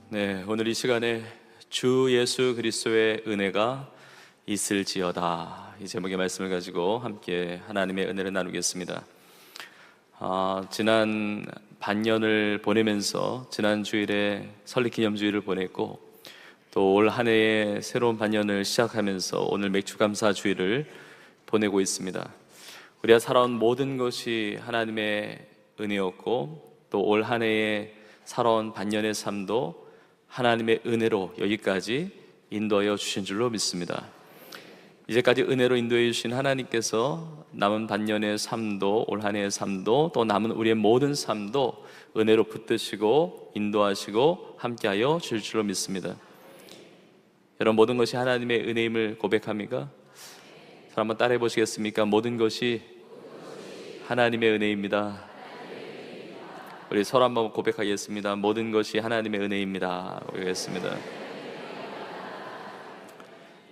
네, 오늘 이 시간에 주 예수 그리스도의 은혜가 있을지어다, 이 제목의 말씀을 가지고 함께 하나님의 은혜를 나누겠습니다. 지난 반년을 보내면서 지난 주일에 설립기념주일을 보냈고, 또 올 한 해의 새로운 반년을 시작하면서 오늘 맥주감사주일을 보내고 있습니다. 우리가 살아온 모든 것이 하나님의 은혜였고, 또 올 한 해의 살아온 반년의 삶도 하나님의 은혜로 여기까지 인도하여 주신 줄로 믿습니다. 이제까지 은혜로 인도해 주신 하나님께서 남은 반년의 삶도, 올 한 해의 삶도, 또 남은 우리의 모든 삶도 은혜로 붙드시고 인도하시고 함께하여 주실 줄로 믿습니다. 여러분, 모든 것이 하나님의 은혜임을 고백합니까? 저를 한번 따라해 보시겠습니까? 모든 것이 하나님의 은혜입니다. 우리 서로 한번 고백하겠습니다. 모든 것이 하나님의 은혜입니다. 고백하겠습니다.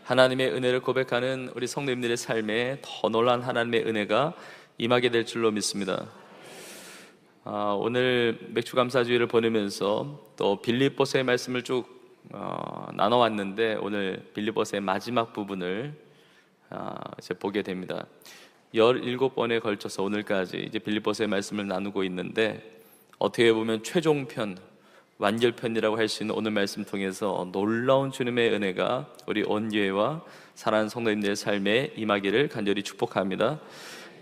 하나님의 은혜를 고백하는 우리 성도님들의 삶에 더 놀라운 하나님의 은혜가 임하게 될 줄로 믿습니다. 오늘 맥주감사주일을 보내면서 또 빌립보서의 말씀을 쭉 나눠왔는데, 오늘 빌립보서의 마지막 부분을 이제 보게 됩니다. 17번에 걸쳐서 오늘까지 이제 빌립보서의 말씀을 나누고 있는데, 어떻게 보면 최종편, 완결편이라고 할 수 있는 오늘 말씀 통해서 놀라운 주님의 은혜가 우리 온 교회와 사랑하는 성도님들의 삶에 임하기를 간절히 축복합니다.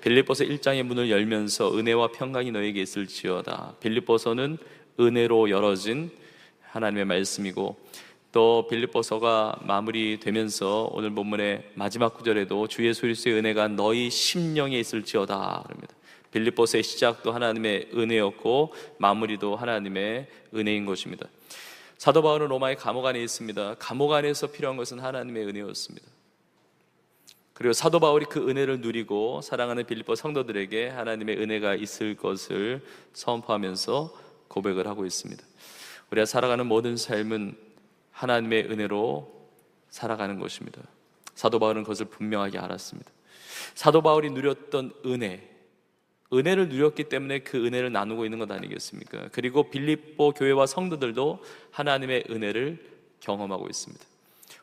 빌립보서 1장의 문을 열면서 은혜와 평강이 너에게 있을지어다. 빌립보서는 은혜로 열어진 하나님의 말씀이고, 또 빌립보서가 마무리되면서 오늘 본문의 마지막 구절에도 주 예수 그리스도의 은혜가 너희 심령에 있을지어다 그럽니다. 빌립보서의 시작도 하나님의 은혜였고 마무리도 하나님의 은혜인 것입니다. 사도 바울은 로마의 감옥 안에 있습니다. 감옥 안에서 필요한 것은 하나님의 은혜였습니다. 그리고 사도 바울이 그 은혜를 누리고 사랑하는 빌립보 성도들에게 하나님의 은혜가 있을 것을 선포하면서 고백을 하고 있습니다. 우리가 살아가는 모든 삶은 하나님의 은혜로 살아가는 것입니다. 사도 바울은 그것을 분명하게 알았습니다. 사도 바울이 누렸던 은혜를 누렸기 때문에 그 은혜를 나누고 있는 것 아니겠습니까? 그리고 빌립보 교회와 성도들도 하나님의 은혜를 경험하고 있습니다.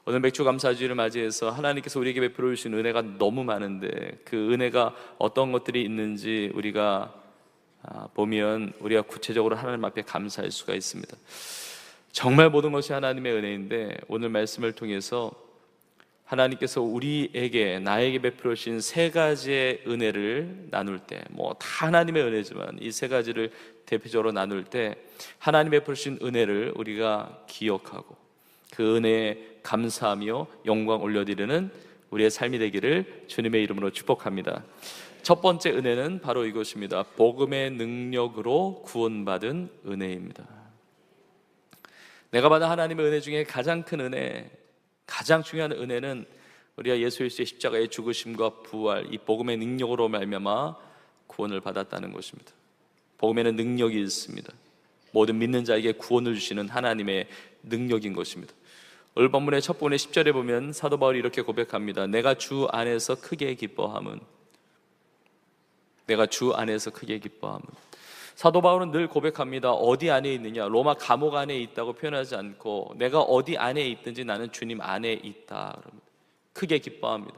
오늘 맥주감사주일을 맞이해서 하나님께서 우리에게 베풀어 주신 은혜가 너무 많은데, 그 은혜가 어떤 것들이 있는지 우리가 보면 우리가 구체적으로 하나님 앞에 감사할 수가 있습니다. 정말 모든 것이 하나님의 은혜인데, 오늘 말씀을 통해서 하나님께서 우리에게, 나에게 베풀어 주신 세 가지의 은혜를 나눌 때, 다 하나님의 은혜지만 이 세 가지를 대표적으로 나눌 때 하나님 베풀어 주신 은혜를 우리가 기억하고 그 은혜에 감사하며 영광 올려드리는 우리의 삶이 되기를 주님의 이름으로 축복합니다. 첫 번째 은혜는 바로 이것입니다. 복음의 능력으로 구원받은 은혜입니다. 내가 받은 하나님의 은혜 중에 가장 큰 은혜, 가장 중요한 은혜는 우리가 예수 그리스도의 십자가의 죽으심과 부활, 이 복음의 능력으로 말미암아 구원을 받았다는 것입니다. 복음에는 능력이 있습니다. 모든 믿는 자에게 구원을 주시는 하나님의 능력인 것입니다. 오늘 본문의 첫 부분의 10절에 보면 사도 바울이 이렇게 고백합니다. 내가 주 안에서 크게 기뻐함은, 내가 주 안에서 크게 기뻐함은. 사도 바울은 늘 고백합니다. 어디 안에 있느냐? 로마 감옥 안에 있다고 표현하지 않고 내가 어디 안에 있든지 나는 주님 안에 있다 그럽니다. 크게 기뻐합니다.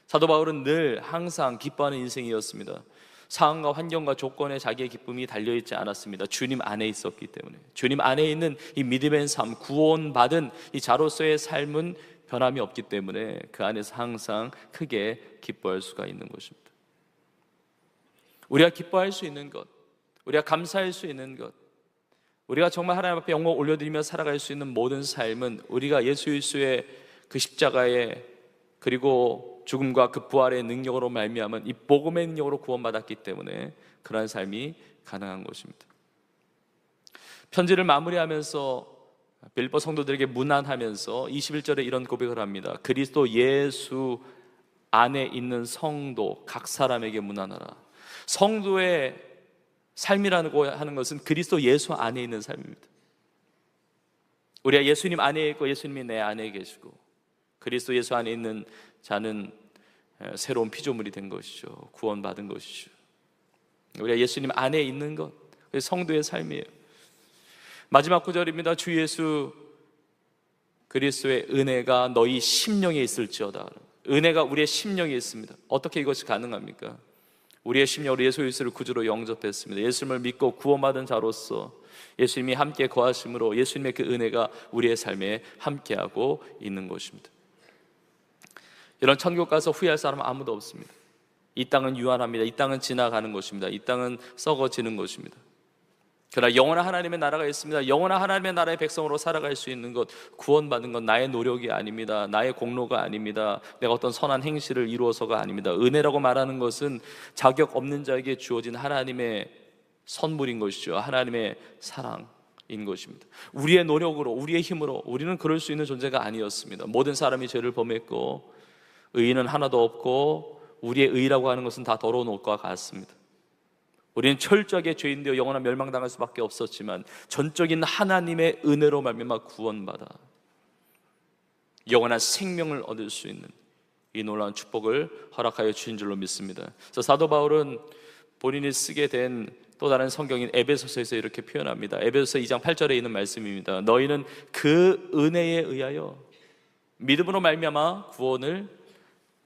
사도 바울은 늘 항상 기뻐하는 인생이었습니다. 상황과 환경과 조건에 자기의 기쁨이 달려있지 않았습니다. 주님 안에 있었기 때문에. 주님 안에 있는 이 믿음의 삶, 구원받은 이 자로서의 삶은 변함이 없기 때문에 그 안에서 항상 크게 기뻐할 수가 있는 것입니다. 우리가 기뻐할 수 있는 것, 우리가 감사할 수 있는 것, 우리가 정말 하나님 앞에 영광 올려드리며 살아갈 수 있는 모든 삶은 우리가 예수 그리스도의 그 십자가의 그리고 죽음과 그 부활의 능력으로 말미암은 이 복음의 능력으로 구원받았기 때문에 그러한 삶이 가능한 것입니다. 편지를 마무리하면서 빌립보 성도들에게 문안하면서 21절에 이런 고백을 합니다. 그리스도 예수 안에 있는 성도 각 사람에게 문안하라. 성도의 삶이라고 하는 것은 그리스도 예수 안에 있는 삶입니다. 우리가 예수님 안에 있고 예수님이 내 안에 계시고 그리스도 예수 안에 있는 자는 새로운 피조물이 된 것이죠. 구원받은 것이죠. 우리가 예수님 안에 있는 것, 그게 성도의 삶이에요. 마지막 구절입니다. 주 예수 그리스도의 은혜가 너희 심령에 있을지어다. 은혜가 우리의 심령에 있습니다. 어떻게 이것이 가능합니까? 우리의 심령으로 예수 그리스도를 구주로 영접했습니다. 예수님을 믿고 구원받은 자로서 예수님이 함께 거하심으로 예수님의 그 은혜가 우리의 삶에 함께하고 있는 것입니다. 이런 천국 가서 후회할 사람은 아무도 없습니다. 이 땅은 유한합니다. 이 땅은 지나가는 것입니다. 이 땅은 썩어지는 것입니다. 그러나 영원한 하나님의 나라가 있습니다. 영원한 하나님의 나라의 백성으로 살아갈 수 있는 것, 구원받는 건 나의 노력이 아닙니다. 나의 공로가 아닙니다. 내가 어떤 선한 행실을 이루어서가 아닙니다. 은혜라고 말하는 것은 자격 없는 자에게 주어진 하나님의 선물인 것이죠. 하나님의 사랑인 것입니다. 우리의 노력으로, 우리의 힘으로 우리는 그럴 수 있는 존재가 아니었습니다. 모든 사람이 죄를 범했고 의인은 하나도 없고 우리의 의라고 하는 것은 다 더러운 옷과 같습니다. 우리는 철저하게 죄인되어 영원한 멸망당할 수밖에 없었지만 전적인 하나님의 은혜로 말미암아 구원받아 영원한 생명을 얻을 수 있는 이 놀라운 축복을 허락하여 주신 줄로 믿습니다. 그래서 사도 바울은 본인이 쓰게 된 또 다른 성경인 에베소서에서 이렇게 표현합니다. 에베소서 2장 8절에 있는 말씀입니다. 너희는 그 은혜에 의하여 믿음으로 말미암아 구원을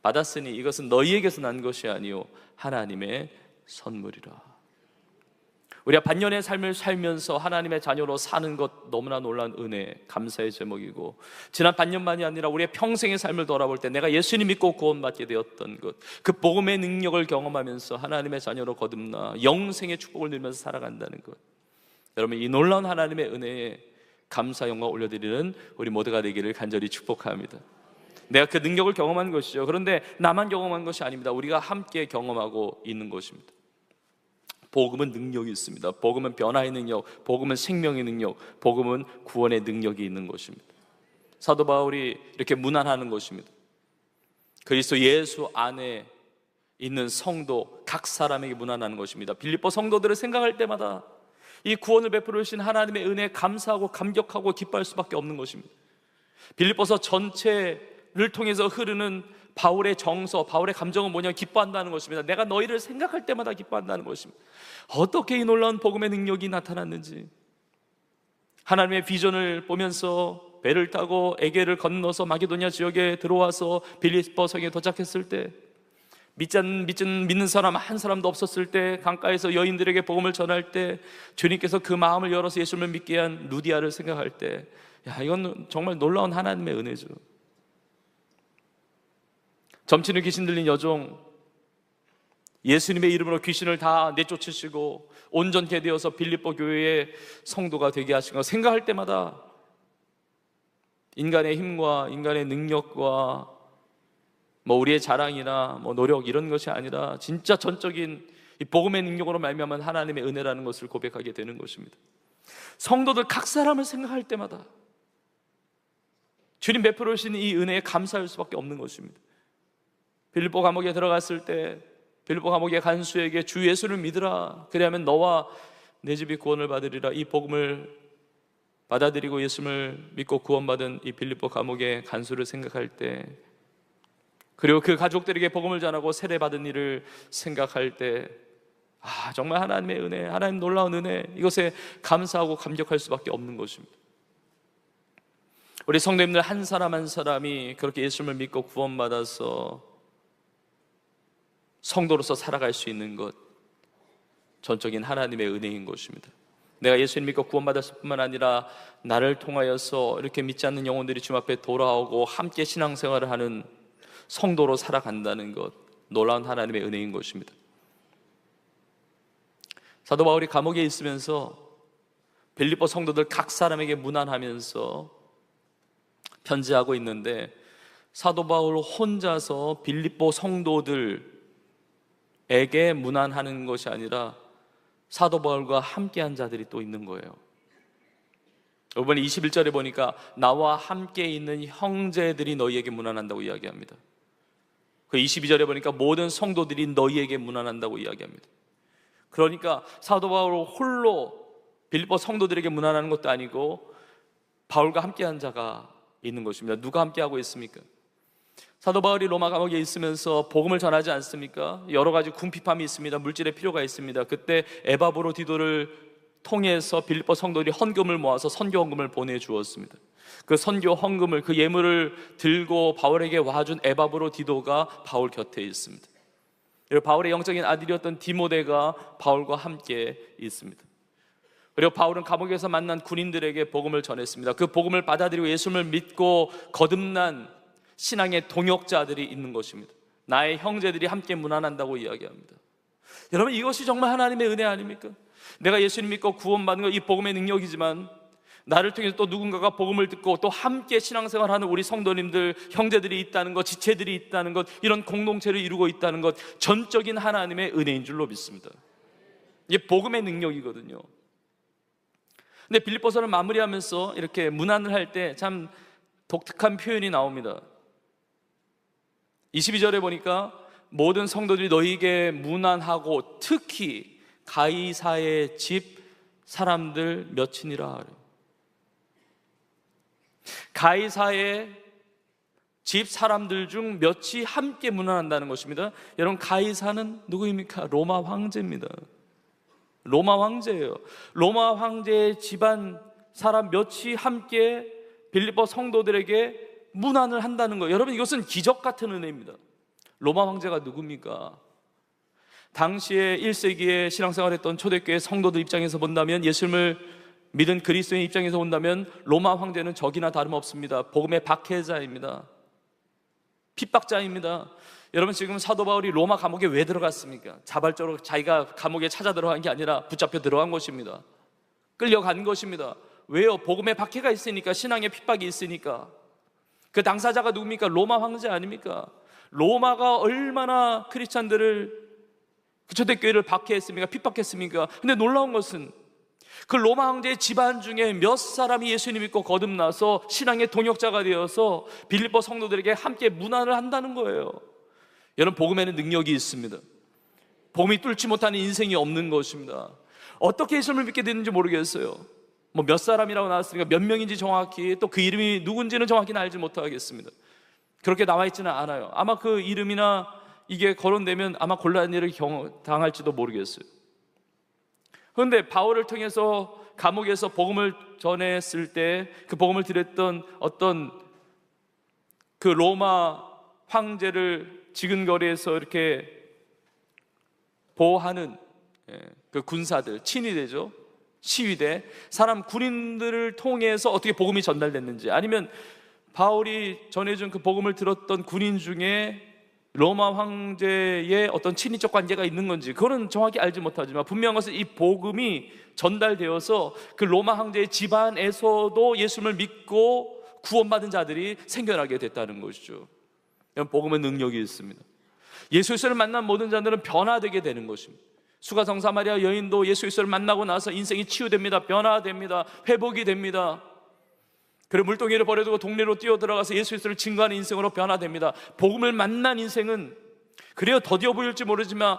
받았으니 이것은 너희에게서 난 것이 아니요 하나님의 선물이라. 우리가 반년의 삶을 살면서 하나님의 자녀로 사는 것 너무나 놀라운 은혜, 감사의 제목이고, 지난 반년만이 아니라 우리의 평생의 삶을 돌아볼 때 내가 예수님 믿고 구원받게 되었던 것, 그 복음의 능력을 경험하면서 하나님의 자녀로 거듭나 영생의 축복을 누리면서 살아간다는 것, 여러분 이 놀라운 하나님의 은혜에 감사 영광 올려드리는 우리 모두가 되기를 간절히 축복합니다. 내가 그 능력을 경험한 것이죠. 그런데 나만 경험한 것이 아닙니다. 우리가 함께 경험하고 있는 것입니다. 복음은 능력이 있습니다. 복음은 변화의 능력, 복음은 생명의 능력, 복음은 구원의 능력이 있는 것입니다. 사도 바울이 이렇게 문안하는 것입니다. 그리스도 예수 안에 있는 성도 각 사람에게 문안하는 것입니다. 빌립보 성도들을 생각할 때마다 이 구원을 베풀어 주신 하나님의 은혜에 감사하고 감격하고 기뻐할 수밖에 없는 것입니다. 빌립보서 전체를 통해서 흐르는 바울의 정서, 바울의 감정은 뭐냐? 기뻐한다는 것입니다. 내가 너희를 생각할 때마다 기뻐한다는 것입니다. 어떻게 이 놀라운 복음의 능력이 나타났는지, 하나님의 비전을 보면서 배를 타고 에게를 건너서 마게도냐 지역에 들어와서 빌립보 성에 도착했을 때, 믿는 사람 한 사람도 없었을 때, 강가에서 여인들에게 복음을 전할 때 주님께서 그 마음을 열어서 예수님을 믿게 한 루디아를 생각할 때, 이건 정말 놀라운 하나님의 은혜죠. 점치는 귀신 들린 여종, 예수님의 이름으로 귀신을 다 내쫓으시고 온전케 되어서 빌립보 교회의 성도가 되게 하신 거 생각할 때마다 인간의 힘과 인간의 능력과 우리의 자랑이나 노력 이런 것이 아니라 진짜 전적인 이 복음의 능력으로 말미암은 하나님의 은혜라는 것을 고백하게 되는 것입니다. 성도들 각 사람을 생각할 때마다 주님 베풀어 주신 이 은혜에 감사할 수밖에 없는 것입니다. 빌립보 감옥에 들어갔을 때 빌립보 감옥의 간수에게 주 예수를 믿으라, 그리하면 너와 내 집이 구원을 받으리라, 이 복음을 받아들이고 예수를 믿고 구원받은 이 빌립보 감옥의 간수를 생각할 때, 그리고 그 가족들에게 복음을 전하고 세례받은 일을 생각할 때, 정말 하나님의 은혜, 하나님 놀라운 은혜, 이것에 감사하고 감격할 수밖에 없는 것입니다. 우리 성도님들 한 사람 한 사람이 그렇게 예수를 믿고 구원받아서 성도로서 살아갈 수 있는 것, 전적인 하나님의 은혜인 것입니다. 내가 예수님 믿고 구원받았을 뿐만 아니라 나를 통하여서 이렇게 믿지 않는 영혼들이 주님 앞에 돌아오고 함께 신앙생활을 하는 성도로 살아간다는 것, 놀라운 하나님의 은혜인 것입니다. 사도 바울이 감옥에 있으면서 빌립보 성도들 각 사람에게 문안하면서 편지하고 있는데, 사도 바울 혼자서 빌립보 성도들에게 문안하는 것이 아니라 사도 바울과 함께한 자들이 또 있는 거예요. 이번에 21절에 보니까 나와 함께 있는 형제들이 너희에게 문안한다고 이야기합니다. 그 22절에 보니까 모든 성도들이 너희에게 문안한다고 이야기합니다. 그러니까 사도 바울 홀로 빌립보 성도들에게 문안하는 것도 아니고 바울과 함께한 자가 있는 것입니다. 누가 함께하고 있습니까? 사도 바울이 로마 감옥에 있으면서 복음을 전하지 않습니까? 여러 가지 궁핍함이 있습니다. 물질의 필요가 있습니다. 그때 에바브로디도를 통해서 빌립보 성도들이 헌금을 모아서 선교 헌금을 보내주었습니다. 그 선교 헌금을, 그 예물을 들고 바울에게 와준 에바브로디도가 바울 곁에 있습니다. 그리고 바울의 영적인 아들이었던 디모데가 바울과 함께 있습니다. 그리고 바울은 감옥에서 만난 군인들에게 복음을 전했습니다. 그 복음을 받아들이고 예수님을 믿고 거듭난 신앙의 동역자들이 있는 것입니다. 나의 형제들이 함께 문안한다고 이야기합니다. 여러분, 이것이 정말 하나님의 은혜 아닙니까? 내가 예수님 믿고 구원받는 것, 이 복음의 능력이지만 나를 통해서 또 누군가가 복음을 듣고 또 함께 신앙생활하는 우리 성도님들, 형제들이 있다는 것, 지체들이 있다는 것, 이런 공동체를 이루고 있다는 것, 전적인 하나님의 은혜인 줄로 믿습니다. 이게 복음의 능력이거든요. 근데 빌립보서를 마무리하면서 이렇게 문안을 할 때 참 독특한 표현이 나옵니다. 22절에 보니까 모든 성도들이 너희에게 문안하고 특히 가이사의 집 사람들 몇이니라. 가이사의 집 사람들 중 몇이 함께 문안한다는 것입니다. 여러분, 가이사는 누구입니까? 로마 황제입니다. 로마 황제예요. 로마 황제의 집안 사람 몇이 함께 빌립보 성도들에게 문안을 한다는 거예요. 여러분, 이것은 기적 같은 은혜입니다. 로마 황제가 누굽니까? 당시에 1세기에 신앙생활했던 초대교회 성도들 입장에서 본다면, 예수님을 믿은 그리스도인 입장에서 본다면 로마 황제는 적이나 다름없습니다. 복음의 박해자입니다. 핍박자입니다. 여러분, 지금 사도 바울이 로마 감옥에 왜 들어갔습니까? 자발적으로 자기가 감옥에 찾아 들어간 게 아니라 붙잡혀 들어간 것입니다. 끌려간 것입니다. 왜요? 복음의 박해가 있으니까, 신앙의 핍박이 있으니까. 그 당사자가 누굽니까? 로마 황제 아닙니까? 로마가 얼마나 크리스찬들을, 그 초대교회를 박해했습니까? 핍박했습니까? 근데 놀라운 것은 그 로마 황제의 집안 중에 몇 사람이 예수님 믿고 거듭나서 신앙의 동역자가 되어서 빌립보 성도들에게 함께 문안을 한다는 거예요. 여러분, 복음에는 능력이 있습니다. 복음이 뚫지 못하는 인생이 없는 것입니다. 어떻게 예수님을 믿게 됐는지 모르겠어요. 뭐 몇 사람이라고 나왔으니까 몇 명인지 정확히, 또 그 이름이 누군지는 정확히는 알지 못하겠습니다. 그렇게 나와 있지는 않아요. 아마 그 이름이나 이게 거론되면 아마 곤란한 일을 당할지도 모르겠어요. 그런데 바울을 통해서 감옥에서 복음을 전했을 때 그 복음을 드렸던 어떤 그 로마 황제를 지근거리에서 이렇게 보호하는 그 군사들, 친위대죠. 시위대, 사람, 군인들을 통해서 어떻게 복음이 전달됐는지, 아니면 바울이 전해준 그 복음을 들었던 군인 중에 로마 황제의 어떤 친인척 관계가 있는 건지, 그거는 정확히 알지 못하지만 분명한 것은 이 복음이 전달되어서 그 로마 황제의 집안에서도 예수님을 믿고 구원받은 자들이 생겨나게 됐다는 것이죠. 복음의 능력이 있습니다. 예수 그리스도를 만난 모든 자들은 변화되게 되는 것입니다. 수가성 사마리아 여인도 예수 그리스도를 만나고 나서 인생이 치유됩니다. 변화됩니다. 회복이 됩니다. 그리고 물동이를 버려두고 동네로 뛰어들어가서 예수 그리스도를 증거하는 인생으로 변화됩니다. 복음을 만난 인생은 그래요, 더디어 보일지 모르지만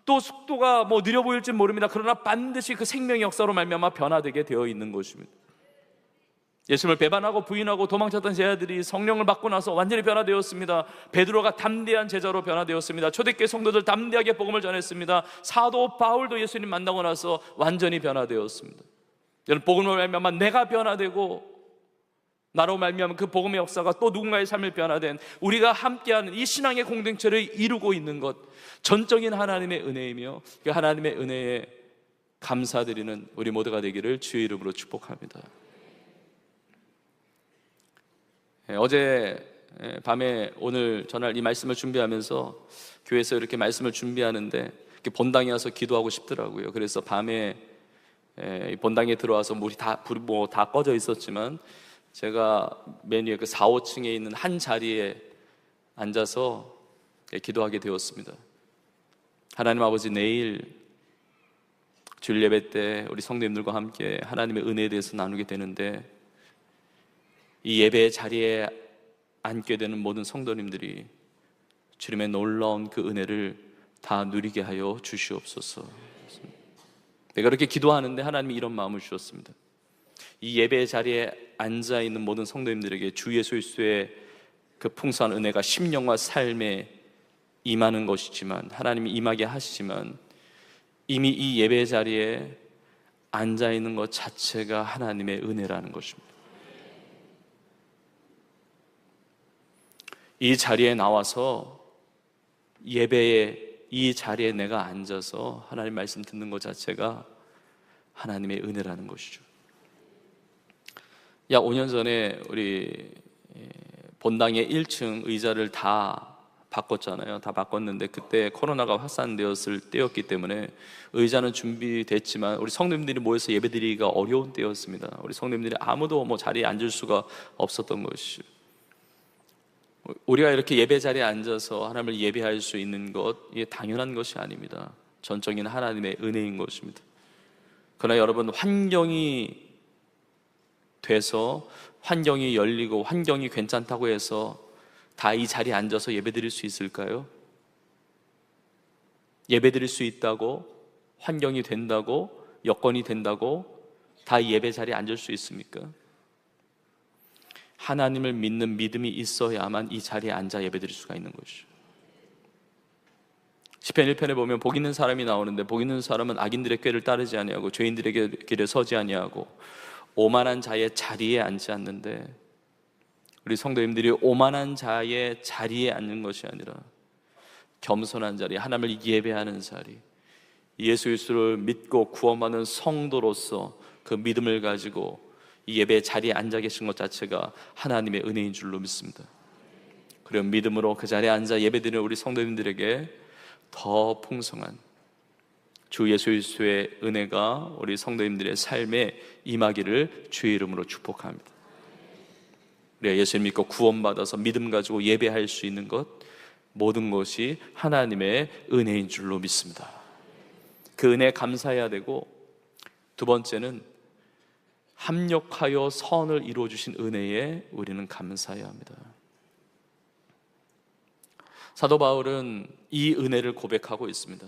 또 속도가 뭐 느려 보일지 모릅니다. 그러나 반드시 그 생명의 역사로 말미암아 변화되게 되어 있는 것입니다. 예수님을 배반하고 부인하고 도망쳤던 제자들이 성령을 받고 나서 완전히 변화되었습니다. 베드로가 담대한 제자로 변화되었습니다. 초대교회 성도들 담대하게 복음을 전했습니다. 사도 바울도 예수님 만나고 나서 완전히 변화되었습니다. 여러분, 복음으로 말미암아 내가 변화되고 나로 말미암아 그 복음의 역사가 또 누군가의 삶을 변화된 우리가 함께하는 이 신앙의 공동체를 이루고 있는 것, 전적인 하나님의 은혜이며 그 하나님의 은혜에 감사드리는 우리 모두가 되기를 주의 이름으로 축복합니다. 어제 밤에 오늘 전할 이 말씀을 준비하면서 교회에서 이렇게 말씀을 준비하는데 이렇게 본당에 와서 기도하고 싶더라고요. 그래서 밤에 본당에 들어와서 불이 다 꺼져 있었지만 제가 맨 위에 그 4, 5층에 있는 한 자리에 앉아서 기도하게 되었습니다. 하나님 아버지, 내일 주일 예배 때 우리 성도님들과 함께 하나님의 은혜에 대해서 나누게 되는데, 이 예배의 자리에 앉게 되는 모든 성도님들이 주님의 놀라운 그 은혜를 다 누리게 하여 주시옵소서. 내가 그렇게 기도하는데 하나님이 이런 마음을 주셨습니다. 이 예배의 자리에 앉아있는 모든 성도님들에게 주 예수 그리스도의 그 풍성한 은혜가 심령과 삶에 임하는 것이지만, 하나님이 임하게 하시지만, 이미 이 예배의 자리에 앉아 있는 것 자체가 하나님의 은혜라는 것입니다. 이 자리에 나와서 예배에 이 자리에 내가 앉아서 하나님 말씀 듣는 것 자체가 하나님의 은혜라는 것이죠. 약 5년 전에 우리 본당의 1층 의자를 다 바꿨잖아요. 다 바꿨는데 그때 코로나가 확산되었을 때였기 때문에 의자는 준비됐지만 우리 성도님들이 모여서 예배드리기가 어려운 때였습니다. 우리 성도님들이 아무도 자리에 앉을 수가 없었던 것이죠. 우리가 이렇게 예배 자리에 앉아서 하나님을 예배할 수 있는 것, 이게 당연한 것이 아닙니다. 전적인 하나님의 은혜인 것입니다. 그러나 여러분, 환경이 돼서 환경이 열리고 환경이 괜찮다고 해서 다 이 자리에 앉아서 예배드릴 수 있을까요? 예배드릴 수 있다고, 환경이 된다고, 여건이 된다고 다 예배 자리에 앉을 수 있습니까? 하나님을 믿는 믿음이 있어야만 이 자리에 앉아 예배드릴 수가 있는 것이죠. 시편 1편에 보면 복 있는 사람이 나오는데, 복 있는 사람은 악인들의 꾀를 따르지 아니하고 죄인들의 길에 서지 아니하고 오만한 자의 자리에 앉지 않는데, 우리 성도님들이 오만한 자의 자리에 앉는 것이 아니라 겸손한 자리, 하나님을 예배하는 자리, 예수 그리스도를 믿고 구원받는 성도로서 그 믿음을 가지고 이 예배 자리에 앉아 계신 것 자체가 하나님의 은혜인 줄로 믿습니다. 그리고 믿음으로 그 자리에 앉아 예배드리는 우리 성도님들에게 더 풍성한 주 예수 그리스도의 은혜가 우리 성도님들의 삶에 임하기를 주의 이름으로 축복합니다. 우리가 예수를 믿고 구원받아서 믿음 가지고 예배할 수 있는 것, 모든 것이 하나님의 은혜인 줄로 믿습니다. 그 은혜에 감사해야 되고, 두 번째는 합력하여 선을 이루어 주신 은혜에 우리는 감사해야 합니다. 사도 바울은 이 은혜를 고백하고 있습니다.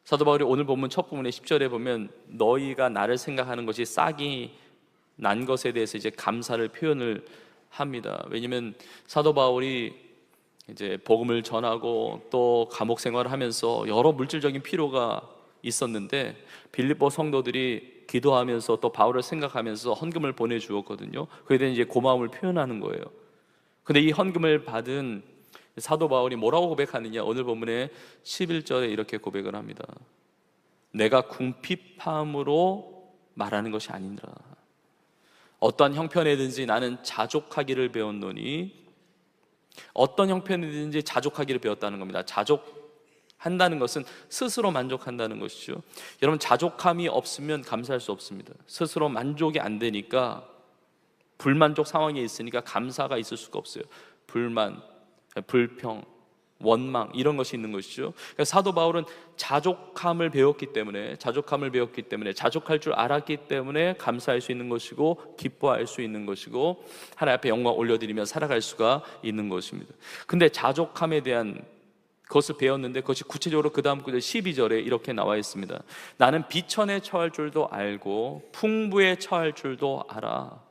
사도 바울이 오늘 본문 첫 부분의 10절에 보면 너희가 나를 생각하는 것이 싹이 난 것에 대해서 이제 감사를 표현을 합니다. 왜냐하면 사도 바울이 이제 복음을 전하고 또 감옥 생활을 하면서 여러 물질적인 필요가 있었는데 빌립보 성도들이 기도하면서 또 바울을 생각하면서 헌금을 보내주었거든요. 그에 대한 이제 고마움을 표현하는 거예요. 근데 이 헌금을 받은 사도 바울이 뭐라고 고백하느냐, 오늘 본문의 11절에 이렇게 고백을 합니다. 내가 궁핍함으로 말하는 것이 아니니라. 어떠한 형편이든지 나는 자족하기를 배웠노니, 어떤 형편이든지 자족하기를 배웠다는 겁니다. 자족한다는 것은 스스로 만족한다는 것이죠. 여러분, 자족함이 없으면 감사할 수 없습니다. 스스로 만족이 안 되니까, 불만족 상황에 있으니까 감사가 있을 수가 없어요. 불만, 불평, 원망, 이런 것이 있는 것이죠. 그러니까 사도 바울은 자족함을 배웠기 때문에, 자족할 줄 알았기 때문에 감사할 수 있는 것이고 기뻐할 수 있는 것이고 하나님 앞에 영광 올려드리며 살아갈 수가 있는 것입니다. 근데 자족함에 대한 그것을 배웠는데, 그것이 구체적으로 그 다음 구절 12절에 이렇게 나와 있습니다. 나는 비천에 처할 줄도 알고 풍부에 처할 줄도 알아.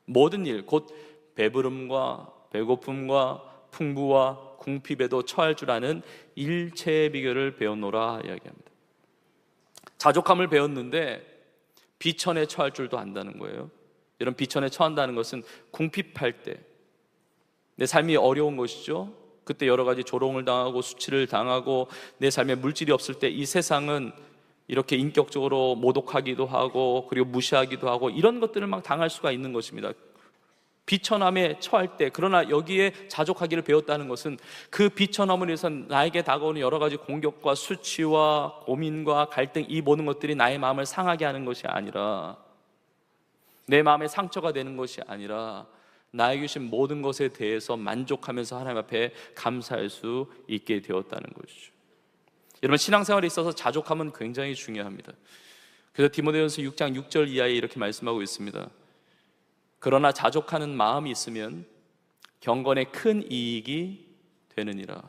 모든 일, 곧 배부름과 배고픔과 풍부와 궁핍에도 처할 줄 아는 일체의 비결을 배웠노라 이야기합니다. 자족함을 배웠는데 비천에 처할 줄도 안다는 거예요. 이런 비천에 처한다는 것은 궁핍할 때, 내 삶이 어려운 것이죠. 그때 여러 가지 조롱을 당하고 수치를 당하고 내 삶에 물질이 없을 때 이 세상은 이렇게 인격적으로 모독하기도 하고 그리고 무시하기도 하고 이런 것들을 막 당할 수가 있는 것입니다. 비천함에 처할 때, 그러나 여기에 자족하기를 배웠다는 것은 그 비천함을 위해서 나에게 다가오는 여러 가지 공격과 수치와 고민과 갈등, 이 모든 것들이 나의 마음을 상하게 하는 것이 아니라, 내 마음에 상처가 되는 것이 아니라 나에게 주신 모든 것에 대해서 만족하면서 하나님 앞에 감사할 수 있게 되었다는 것이죠. 여러분, 신앙생활에 있어서 자족함은 굉장히 중요합니다. 그래서 디모데전서 6장 6절 이하에 이렇게 말씀하고 있습니다. 그러나 자족하는 마음이 있으면 경건에 큰 이익이 되느니라.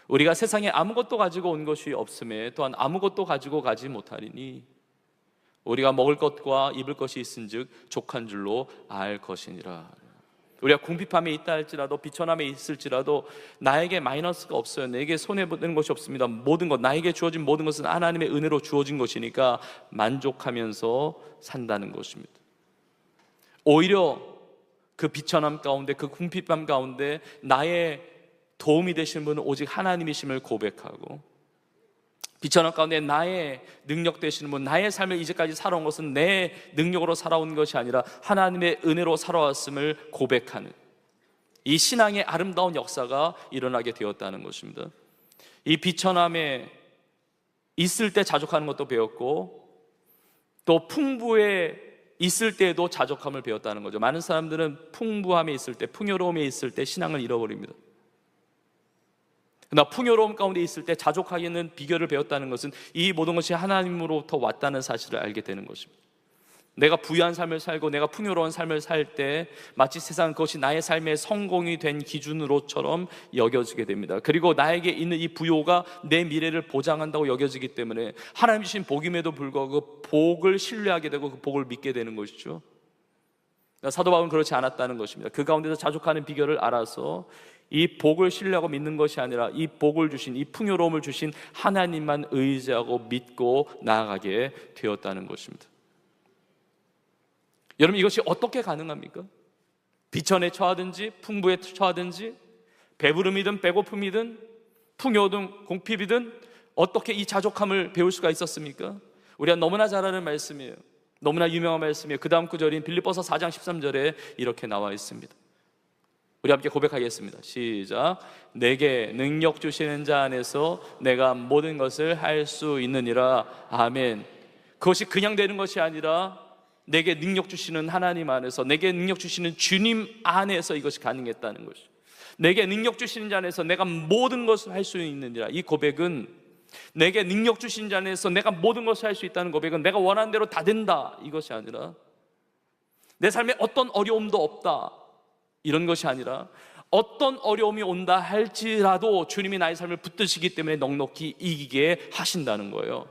우리가 세상에 아무것도 가지고 온 것이 없음에 또한 아무것도 가지고 가지 못하리니 우리가 먹을 것과 입을 것이 있은즉 족한 줄로 알 것이니라. 우리가 궁핍함에 있다 할지라도 비천함에 있을지라도 나에게 마이너스가 없어요. 내게 손해보는 것이 없습니다. 모든 것, 나에게 주어진 모든 것은 하나님의 은혜로 주어진 것이니까 만족하면서 산다는 것입니다. 오히려 그 비천함 가운데, 그 궁핍함 가운데 나의 도움이 되시는 분은 오직 하나님이심을 고백하고, 비천함 가운데 나의 능력 되시는 분, 나의 삶을 이제까지 살아온 것은 내 능력으로 살아온 것이 아니라 하나님의 은혜로 살아왔음을 고백하는 이 신앙의 아름다운 역사가 일어나게 되었다는 것입니다. 이 비천함에 있을 때 자족하는 것도 배웠고, 또 풍부에 있을 때에도 자족함을 배웠다는 거죠. 많은 사람들은 풍부함에 있을 때, 풍요로움에 있을 때 신앙을 잃어버립니다. 그러나 풍요로움 가운데 있을 때 자족하기는 비결을 배웠다는 것은 이 모든 것이 하나님으로부터 왔다는 사실을 알게 되는 것입니다. 내가 부유한 삶을 살고 내가 풍요로운 삶을 살 때 마치 세상은 그것이 나의 삶의 성공이 된 기준으로처럼 여겨지게 됩니다. 그리고 나에게 있는 이 부요가 내 미래를 보장한다고 여겨지기 때문에 하나님 주신 복임에도 불구하고 그 복을 신뢰하게 되고 그 복을 믿게 되는 것이죠. 사도 바울은 그렇지 않았다는 것입니다. 그 가운데서 자족하는 비결을 알아서 이 복을 신뢰하고 믿는 것이 아니라 이 복을 주신, 이 풍요로움을 주신 하나님만 의지하고 믿고 나아가게 되었다는 것입니다. 여러분, 이것이 어떻게 가능합니까? 비천에 처하든지 풍부에 처하든지 배부름이든 배고픔이든 풍요든 궁핍이든 어떻게 이 자족함을 배울 수가 있었습니까? 우리가 너무나 잘 아는 말씀이에요. 너무나 유명한 말씀이에요. 그 다음 구절인 빌립보서 4장 13절에 이렇게 나와 있습니다. 우리 함께 고백하겠습니다. 시작. 내게 능력 주시는 자 안에서 내가 모든 것을 할 수 있느니라. 아멘. 그것이 그냥 되는 것이 아니라 내게 능력 주시는 하나님 안에서, 내게 능력 주시는 주님 안에서 이것이 가능했다는 것이죠. 내게 능력 주시는 자 안에서 내가 모든 것을 할 수 있느니라. 이 고백은, 내게 능력 주신 자 안에서 내가 모든 것을 할 수 있다는 고백은 내가 원하는 대로 다 된다 이것이 아니라, 내 삶에 어떤 어려움도 없다 이런 것이 아니라, 어떤 어려움이 온다 할지라도 주님이 나의 삶을 붙드시기 때문에 넉넉히 이기게 하신다는 거예요.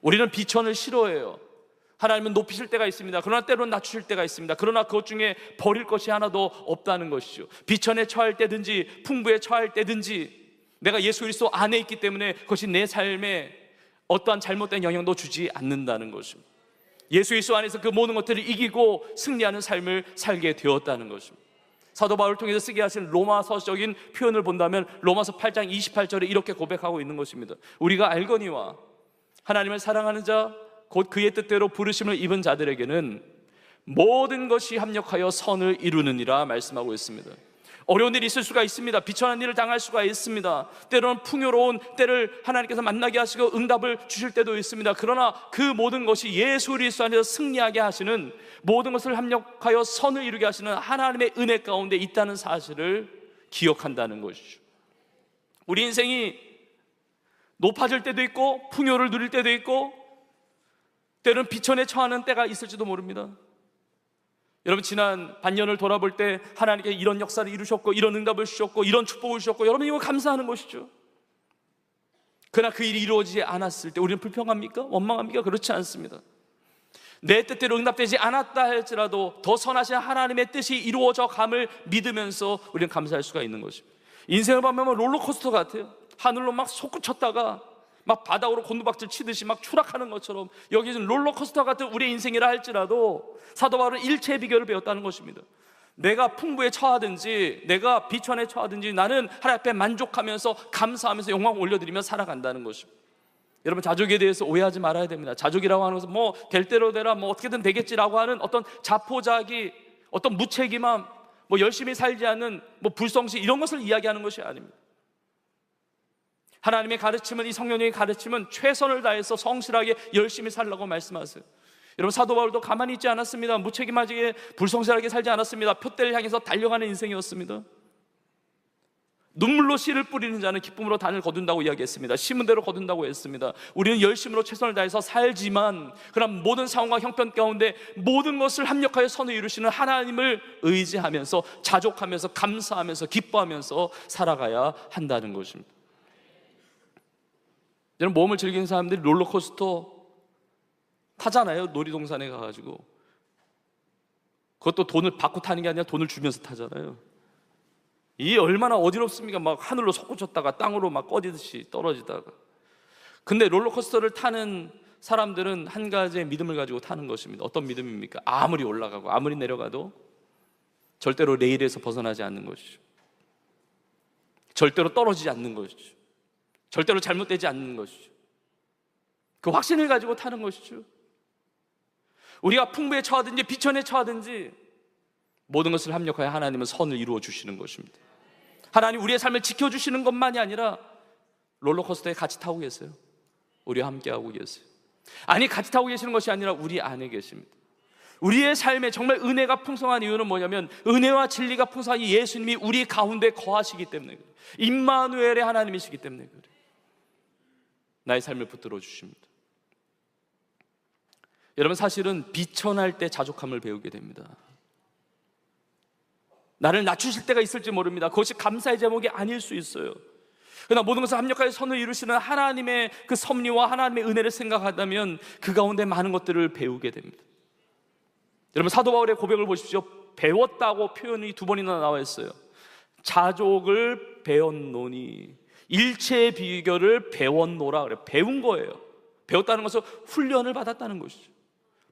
우리는 비천을 싫어해요. 하나님은 높이실 때가 있습니다. 그러나 때로는 낮추실 때가 있습니다. 그러나 그것 중에 버릴 것이 하나도 없다는 것이죠. 비천에 처할 때든지 풍부에 처할 때든지 내가 예수 그리스도 안에 있기 때문에 그것이 내 삶에 어떠한 잘못된 영향도 주지 않는다는 것입니다. 예수 그리스도 안에서 그 모든 것들을 이기고 승리하는 삶을 살게 되었다는 것입니다. 사도 바울을 통해서 쓰게 하신 로마서적인 표현을 본다면 로마서 8장 28절에 이렇게 고백하고 있는 것입니다. 우리가 알거니와 하나님을 사랑하는 자 곧 그의 뜻대로 부르심을 입은 자들에게는 모든 것이 합력하여 선을 이루느니라 말씀하고 있습니다. 어려운 일이 있을 수가 있습니다. 비천한 일을 당할 수가 있습니다. 때로는 풍요로운 때를 하나님께서 만나게 하시고 응답을 주실 때도 있습니다. 그러나 그 모든 것이 예수 그리스도 안에서 승리하게 하시는, 모든 것을 합력하여 선을 이루게 하시는 하나님의 은혜 가운데 있다는 사실을 기억한다는 것이죠. 우리 인생이 높아질 때도 있고 풍요를 누릴 때도 있고 때로는 비천에 처하는 때가 있을지도 모릅니다. 여러분, 지난 반년을 돌아볼 때 하나님께 이런 역사를 이루셨고 이런 응답을 주셨고 이런 축복을 주셨고 여러분 이거 감사하는 것이죠. 그러나 그 일이 이루어지지 않았을 때 우리는 불평합니까? 원망합니까? 그렇지 않습니다. 내 뜻대로 응답되지 않았다 할지라도 더 선하신 하나님의 뜻이 이루어져 감을 믿으면서 우리는 감사할 수가 있는 것입니다. 인생을 보면 롤러코스터 같아요. 하늘로 막 솟구쳤다가 막 바닥으로 곤두박질 치듯이 막 추락하는 것처럼 여기는 롤러코스터 같은 우리의 인생이라 할지라도 사도 바울은 일체의 비결을 배웠다는 것입니다. 내가 풍부에 처하든지 내가 비천에 처하든지 나는 하나님 앞에 만족하면서 감사하면서 영광 올려드리며 살아간다는 것입니다. 여러분, 자족에 대해서 오해하지 말아야 됩니다. 자족이라고 하는 것은 뭐 될 대로 되라, 뭐 어떻게든 되겠지라고 하는 어떤 자포자기, 어떤 무책임함, 뭐 열심히 살지 않는 뭐 불성실 이런 것을 이야기하는 것이 아닙니다. 하나님의 가르침은, 이 성령의 가르침은 최선을 다해서 성실하게 열심히 살라고 말씀하세요. 여러분, 사도 바울도 가만히 있지 않았습니다. 무책임하게 불성실하게 살지 않았습니다. 표대를 향해서 달려가는 인생이었습니다. 눈물로 씨를 뿌리는 자는 기쁨으로 단을 거둔다고 이야기했습니다. 심은 대로 거둔다고 했습니다. 우리는 열심으로 최선을 다해서 살지만 그러나 모든 상황과 형편 가운데 모든 것을 합력하여 선을 이루시는 하나님을 의지하면서 자족하면서 감사하면서 기뻐하면서 살아가야 한다는 것입니다. 여러분, 모험을 즐기는 사람들이 롤러코스터 타잖아요. 놀이동산에 가가지고 그것도 돈을 받고 타는 게 아니라 돈을 주면서 타잖아요. 이 얼마나 어지럽습니까? 막 하늘로 솟구쳤다가 땅으로 막 꺼지듯이 떨어지다가. 근데 롤러코스터를 타는 사람들은 한 가지의 믿음을 가지고 타는 것입니다. 어떤 믿음입니까? 아무리 올라가고 아무리 내려가도 절대로 레일에서 벗어나지 않는 것이죠. 절대로 떨어지지 않는 것이죠. 절대로 잘못되지 않는 것이죠. 그 확신을 가지고 타는 것이죠. 우리가 풍부에 처하든지 비천에 처하든지 모든 것을 합력하여 하나님은 선을 이루어 주시는 것입니다. 하나님 우리의 삶을 지켜주시는 것만이 아니라 롤러코스터에 같이 타고 계세요. 우리와 함께하고 계세요. 아니, 같이 타고 계시는 것이 아니라 우리 안에 계십니다. 우리의 삶에 정말 은혜가 풍성한 이유는 뭐냐면 은혜와 진리가 풍성한 예수님이 우리 가운데 거하시기 때문에 그래요. 임마누엘의 하나님이시기 때문에 그래요. 나의 삶을 붙들어 주십니다. 여러분, 사실은 비천할 때 자족함을 배우게 됩니다. 나를 낮추실 때가 있을지 모릅니다. 그것이 감사의 제목이 아닐 수 있어요. 그러나 모든 것을 합력하여 선을 이루시는 하나님의 그 섭리와 하나님의 은혜를 생각한다면 그 가운데 많은 것들을 배우게 됩니다. 여러분, 사도 바울의 고백을 보십시오. 배웠다고 표현이 2번이나 나와 있어요. 자족을 배웠노니, 일체의 비결을 배웠노라 그래요. 배운 거예요. 배웠다는 것은 훈련을 받았다는 것이죠.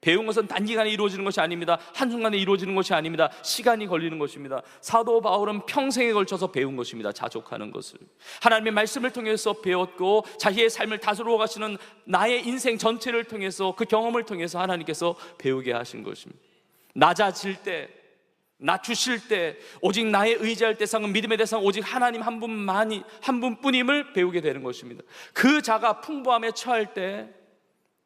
배운 것은 단기간에 이루어지는 것이 아닙니다. 한순간에 이루어지는 것이 아닙니다. 시간이 걸리는 것입니다. 사도 바울은 평생에 걸쳐서 배운 것입니다. 자족하는 것을 하나님의 말씀을 통해서 배웠고, 자기의 삶을 다스려 가시는 나의 인생 전체를 통해서, 그 경험을 통해서 하나님께서 배우게 하신 것입니다. 낮아질 때, 낮추실 때, 오직 나의 의지할 대상은, 믿음의 대상은 오직 하나님 한 분뿐임을 배우게 되는 것입니다. 그 자가 풍부함에 처할 때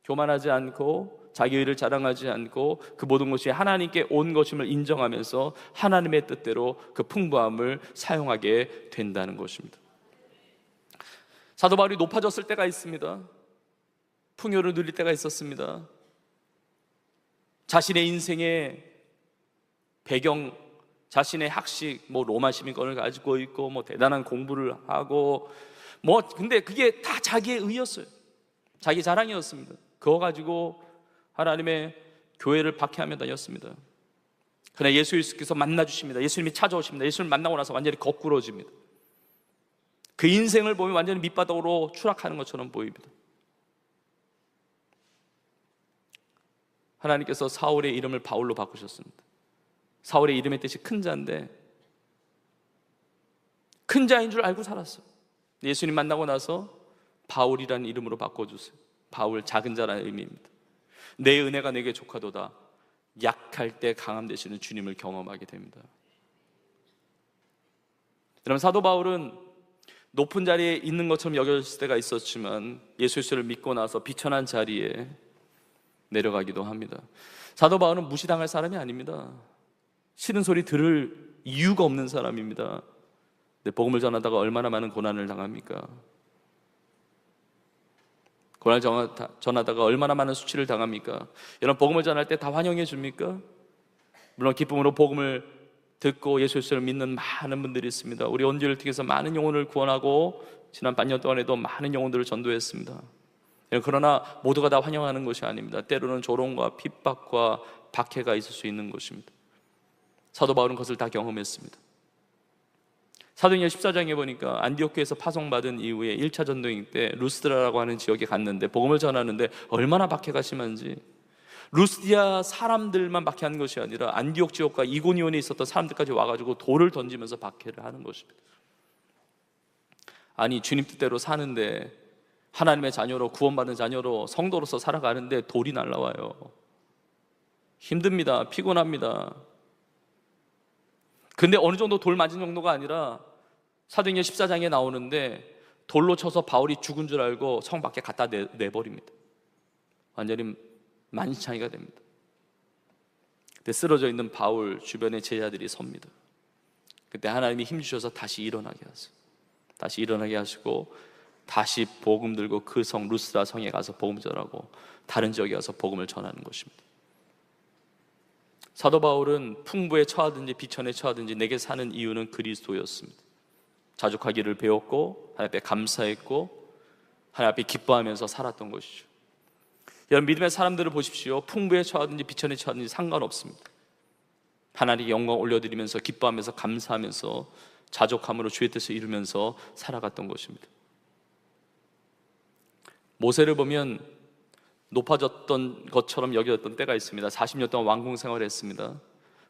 교만하지 않고 자기 의를 자랑하지 않고 그 모든 것이 하나님께 온 것임을 인정하면서 하나님의 뜻대로 그 풍부함을 사용하게 된다는 것입니다. 사도 바울이 높아졌을 때가 있습니다. 풍요를 누릴 때가 있었습니다. 자신의 인생의 배경, 자신의 학식, 로마 시민권을 가지고 있고 대단한 공부를 하고 근데 그게 다 자기의 의였어요. 자기 자랑이었습니다. 그거 가지고 하나님의 교회를 박해하며 다녔습니다. 그러나 예수께서 만나주십니다. 예수님이 찾아오십니다. 예수를 만나고 나서 완전히 거꾸러집니다. 그 인생을 보면 완전히 밑바닥으로 추락하는 것처럼 보입니다. 하나님께서 사울의 이름을 바울로 바꾸셨습니다. 사울의 이름의 뜻이 큰 자인데 큰 자인 줄 알고 살았어요. 예수님 만나고 나서 바울이라는 이름으로 바꿔주세요. 바울, 작은 자라는 의미입니다. 내 은혜가 내게 족하도다. 약할 때 강함 되시는 주님을 경험하게 됩니다. 여러분, 사도 바울은 높은 자리에 있는 것처럼 여겨질 때가 있었지만 예수를 믿고 나서 비천한 자리에 내려가기도 합니다. 사도 바울은 무시당할 사람이 아닙니다. 싫은 소리 들을 이유가 없는 사람입니다. 근데 복음을 전하다가 얼마나 많은 고난을 당합니까? 고난을 전하다가 얼마나 많은 수치를 당합니까? 여러분, 복음을 전할 때 다 환영해 줍니까? 물론 기쁨으로 복음을 듣고 예수를 믿는 많은 분들이 있습니다. 우리 온주를 통해서 많은 영혼을 구원하고 지난 반년 동안에도 많은 영혼들을 전도했습니다. 그러나 모두가 다 환영하는 것이 아닙니다. 때로는 조롱과 핍박과 박해가 있을 수 있는 것입니다. 사도 바울은 그것을 다 경험했습니다. 사도행전 14장에 보니까 안디옥교에서 파송받은 이후에 1차 전도행 때 루스드라라고 하는 지역에 갔는데 복음을 전하는데 얼마나 박해가 심한지, 루스디아 사람들만 박해하는 것이 아니라 안디옥 지역과 이고니온에 있었던 사람들까지 와가지고 돌을 던지면서 박해를 하는 것입니다. 아니, 주님 뜻대로 사는데, 하나님의 자녀로, 구원받은 자녀로, 성도로서 살아가는데 돌이 날라와요. 힘듭니다. 피곤합니다. 근데 어느 정도 돌 맞은 정도가 아니라 사도행전 14장에 나오는데 돌로 쳐서 바울이 죽은 줄 알고 성 밖에 갖다 내버립니다. 완전히 만신창이가 됩니다. 그때 쓰러져 있는 바울 주변에 제자들이 섭니다. 그때 하나님이 힘주셔서 다시 일어나게 하세요. 다시 일어나게 하시고 다시 복음 들고 그 성 루스드라 성에 가서 복음 전하고 다른 지역에 가서 복음을 전하는 것입니다. 사도 바울은 풍부에 처하든지 비천에 처하든지 내게 사는 이유는 그리스도였습니다. 자족하기를 배웠고 하나님 앞에 감사했고 하나님 앞에 기뻐하면서 살았던 것이죠. 여러분, 믿음의 사람들을 보십시오. 풍부에 처하든지 비천에 처하든지 상관없습니다. 하나님께 영광 올려드리면서 기뻐하면서 감사하면서 자족함으로 주의 뜻을 이루면서 살아갔던 것입니다. 모세를 보면 높아졌던 것처럼 여겨졌던 때가 있습니다. 40년 동안 왕궁 생활을 했습니다.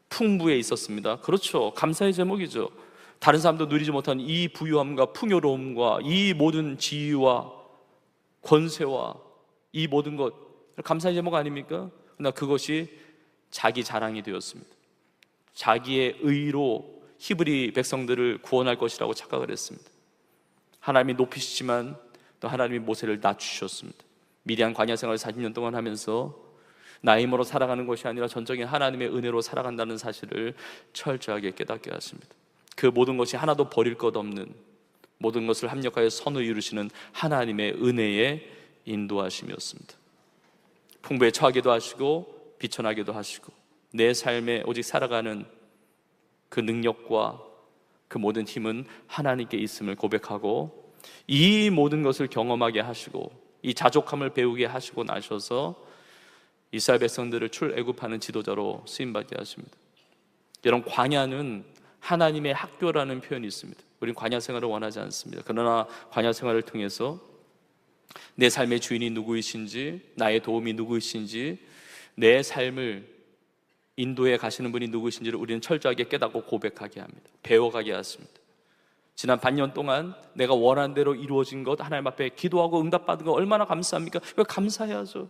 풍부에 있었습니다. 그렇죠. 감사의 제목이죠. 다른 사람도 누리지 못한 이 부유함과 풍요로움과 이 모든 지위와 권세와 이 모든 것, 감사의 제목 아닙니까? 그러나 그것이 자기 자랑이 되었습니다. 자기의 의로 히브리 백성들을 구원할 것이라고 착각을 했습니다. 하나님이 높이시지만 또 하나님이 모세를 낮추셨습니다. 미디안 광야 생활을 40년 동안 하면서 나의 힘으로 살아가는 것이 아니라 전적인 하나님의 은혜로 살아간다는 사실을 철저하게 깨닫게 하십니다. 그 모든 것이 하나도 버릴 것 없는, 모든 것을 합력하여 선을 이루시는 하나님의 은혜의 인도하심이었습니다. 풍부에 처하기도 하시고 비천하기도 하시고 내 삶에 오직 살아가는 그 능력과 그 모든 힘은 하나님께 있음을 고백하고 이 모든 것을 경험하게 하시고 이 자족함을 배우게 하시고 나셔서 이스라엘 백성들을 출애굽하는 지도자로 쓰임받게 하십니다. 여러분, 광야는 하나님의 학교라는 표현이 있습니다. 우리는 광야 생활을 원하지 않습니다. 그러나 광야 생활을 통해서 내 삶의 주인이 누구이신지, 나의 도움이 누구이신지, 내 삶을 인도해 가시는 분이 누구이신지를 우리는 철저하게 깨닫고 고백하게 합니다. 배워가게 하십니다. 지난 반년 동안 내가 원하는 대로 이루어진 것, 하나님 앞에 기도하고 응답받은 거 얼마나 감사합니까? 왜 감사해야죠.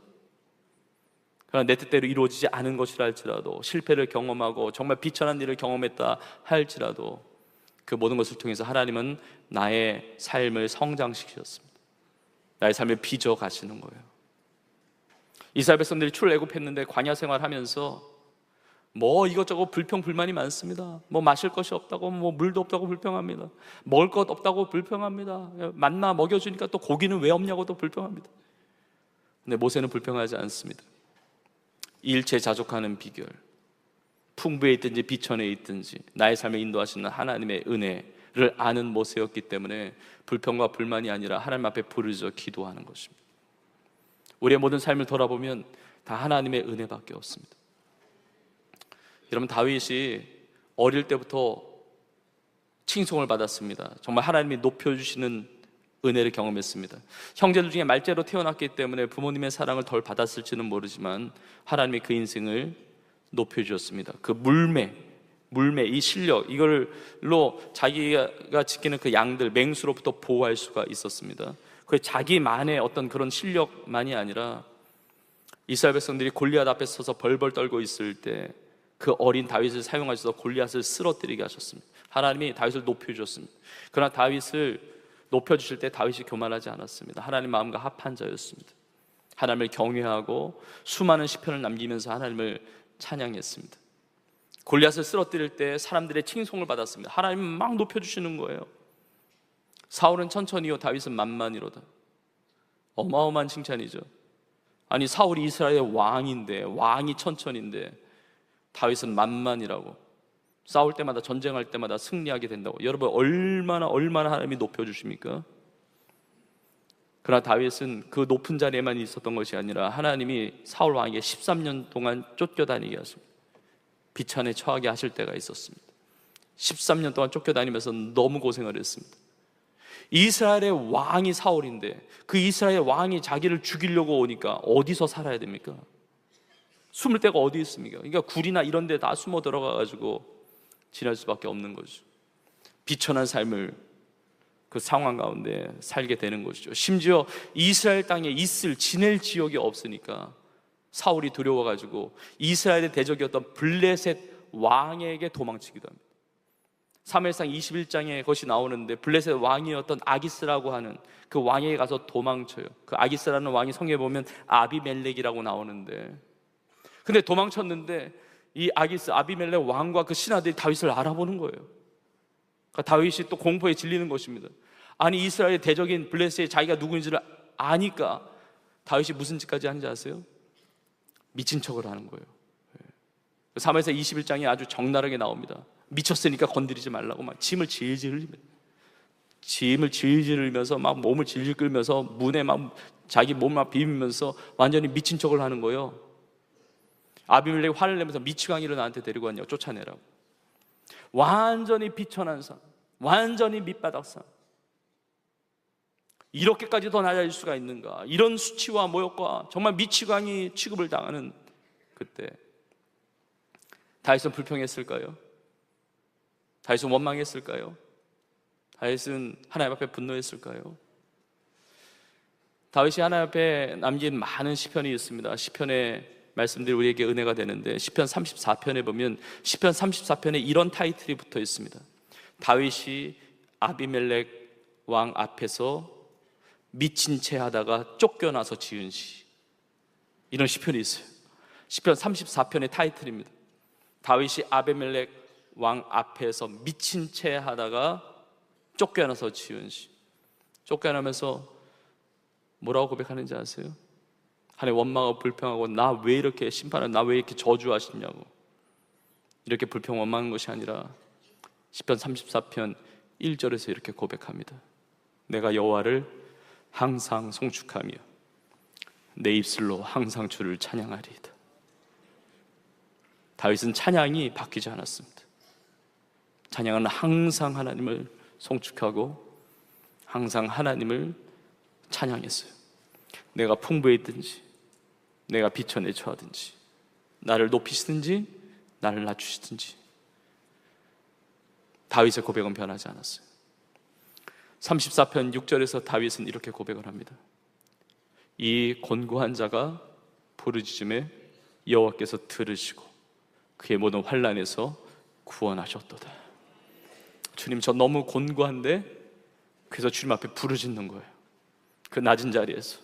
그러나 내 뜻대로 이루어지지 않은 것이라 할지라도, 실패를 경험하고 정말 비천한 일을 경험했다 할지라도 그 모든 것을 통해서 하나님은 나의 삶을 성장시키셨습니다. 나의 삶을 빚어 가시는 거예요. 이스라엘 백성들이 출애굽했는데 광야 생활하면서 이것저것 불평불만이 많습니다. 마실 것이 없다고, 물도 없다고 불평합니다. 먹을 것 없다고 불평합니다. 만나 먹여주니까 또 고기는 왜 없냐고도 불평합니다. 근데 모세는 불평하지 않습니다. 일체 자족하는 비결, 풍부에 있든지 비천에 있든지 나의 삶을 인도하시는 하나님의 은혜를 아는 모세였기 때문에 불평과 불만이 아니라 하나님 앞에 부르짖어 기도하는 것입니다. 우리의 모든 삶을 돌아보면 다 하나님의 은혜밖에 없습니다. 여러분, 다윗이 어릴 때부터 칭송을 받았습니다. 정말 하나님이 높여주시는 은혜를 경험했습니다. 형제들 중에 말째로 태어났기 때문에 부모님의 사랑을 덜 받았을지는 모르지만 하나님이 그 인생을 높여주셨습니다. 그 물매 이 실력, 이걸로 자기가 지키는 그 양들, 맹수로부터 보호할 수가 있었습니다. 그 자기만의 어떤 그런 실력만이 아니라 이스라엘 백성들이 골리앗 앞에 서서 벌벌 떨고 있을 때 그 어린 다윗을 사용하셔서 골리앗을 쓰러뜨리게 하셨습니다. 하나님이 다윗을 높여주셨습니다. 그러나 다윗을 높여주실 때 다윗이 교만하지 않았습니다. 하나님 마음과 합한 자였습니다. 하나님을 경외하고 수많은 시편을 남기면서 하나님을 찬양했습니다. 골리앗을 쓰러뜨릴 때 사람들의 칭송을 받았습니다. 하나님은 막 높여주시는 거예요. 사울은 천천히요, 다윗은 만만이로다. 어마어마한 칭찬이죠. 아니, 사울이 이스라엘의 왕인데, 왕이 천천인데 다윗은 만만이라고. 싸울 때마다, 전쟁할 때마다 승리하게 된다고. 여러분, 얼마나 하나님이 높여주십니까? 그러나 다윗은 그 높은 자리에만 있었던 것이 아니라 하나님이 사울 왕에게 13년 동안 쫓겨다니게 하십니다. 비천에 처하게 하실 때가 있었습니다. 13년 동안 쫓겨다니면서 너무 고생을 했습니다. 이스라엘의 왕이 사울인데 그 이스라엘 왕이 자기를 죽이려고 오니까 어디서 살아야 됩니까? 숨을 데가 어디 있습니까? 그러니까 굴이나 이런 데 다 숨어 들어가가지고 지낼 수밖에 없는 거죠. 비천한 삶을 그 상황 가운데 살게 되는 것이죠. 심지어 이스라엘 땅에 지낼 지역이 없으니까 사울이 두려워가지고 이스라엘의 대적이었던 블레셋 왕에게 도망치기도 합니다. 사무엘상 21장에 그것이 나오는데 블레셋 왕이었던 아기스라고 하는 그 왕에게 가서 도망쳐요. 그 아기스라는 왕이 성경에 보면 아비멜렉이라고 나오는데, 근데 도망쳤는데 이 아비멜렉 왕과 그 신하들이 다윗을 알아보는 거예요. 그러니까 다윗이 또 공포에 질리는 것입니다. 아니, 이스라엘의 대적인 블레셋이 자기가 누구인지를 아니까 다윗이 무슨 짓까지 하는지 아세요? 미친 척을 하는 거예요. 사무엘상 21장에 아주 적나라하게 나옵니다. 미쳤으니까 건드리지 말라고 막 짐을 질질 흘리면서 막 몸을 질질 끌면서 문에 막 자기 몸을 막 비비면서 완전히 미친 척을 하는 거예요. 아비멜렉이 화를 내면서 미치광이를 나한테 데리고 왔냐고, 쫓아내라고. 완전히 비천한 삶, 완전히 밑바닥 삶. 이렇게까지 더 낮아질 수가 있는가? 이런 수치와 모욕과 정말 미치광이 취급을 당하는 그때 다윗은 불평했을까요? 다윗은 원망했을까요? 다윗은 하나님 앞에 분노했을까요? 다윗이 하나님 앞에 남긴 많은 시편이 있습니다. 시편의 말씀들이 우리에게 은혜가 되는데, 시편 34편에 보면 시편 34편에 이런 타이틀이 붙어 있습니다. 다윗이 아비멜렉 왕 앞에서 미친 채 하다가 쫓겨나서 지은 시, 이런 시편이 있어요. 시편 34편의 타이틀입니다. 다윗이 아비멜렉 왕 앞에서 미친 채 하다가 쫓겨나서 지은 시. 쫓겨나면서 뭐라고 고백하는지 아세요? 하나님 원망하고 불평하고, 나 왜 이렇게 심판을, 나 왜 이렇게 저주하시냐고, 이렇게 불평 원망한 것이 아니라 시편 34편 1절에서 이렇게 고백합니다. 내가 여호와를 항상 송축하며 내 입술로 항상 주를 찬양하리이다. 다윗은 찬양이 바뀌지 않았습니다. 찬양은 항상 하나님을 송축하고 항상 하나님을 찬양했어요. 내가 풍부에 있든지 내가 비천에 처하든지, 나를 높이시든지 나를 낮추시든지, 다윗의 고백은 변하지 않았어요. 34편 6절에서 다윗은 이렇게 고백을 합니다. 이 곤고한 자가 부르짖음에 여호와께서 들으시고 그의 모든 환난에서 구원하셨도다. 주님, 저 너무 곤고한데, 그래서 주님 앞에 부르짖는 거예요. 그 낮은 자리에서,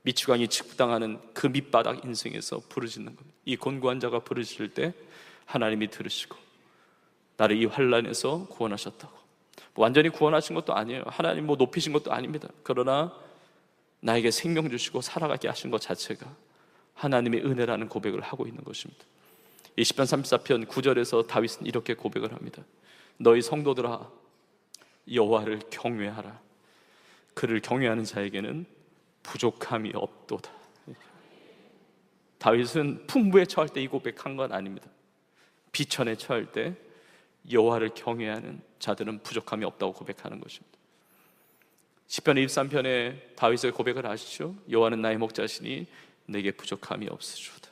미치광이 취급당하는 그 밑바닥 인생에서 부르짖는 겁니다. 이 곤고한 자가 부르짖을 때 하나님이 들으시고 나를 이 환난에서 구원하셨다고. 완전히 구원하신 것도 아니에요. 하나님 높이신 것도 아닙니다. 그러나 나에게 생명 주시고 살아가게 하신 것 자체가 하나님의 은혜라는 고백을 하고 있는 것입니다. 이 시편 34편 9절에서 다윗은 이렇게 고백을 합니다. 너희 성도들아, 여호와를 경외하라. 그를 경외하는 자에게는 부족함이 없도다. 다윗은 풍부에 처할 때 이 고백한 건 아닙니다. 비천에 처할 때 여호와를 경외하는 자들은 부족함이 없다고 고백하는 것입니다. 시편 23편에 다윗의 고백을 아시죠? 여호와는 나의 목자시니 내게 부족함이 없으시도다.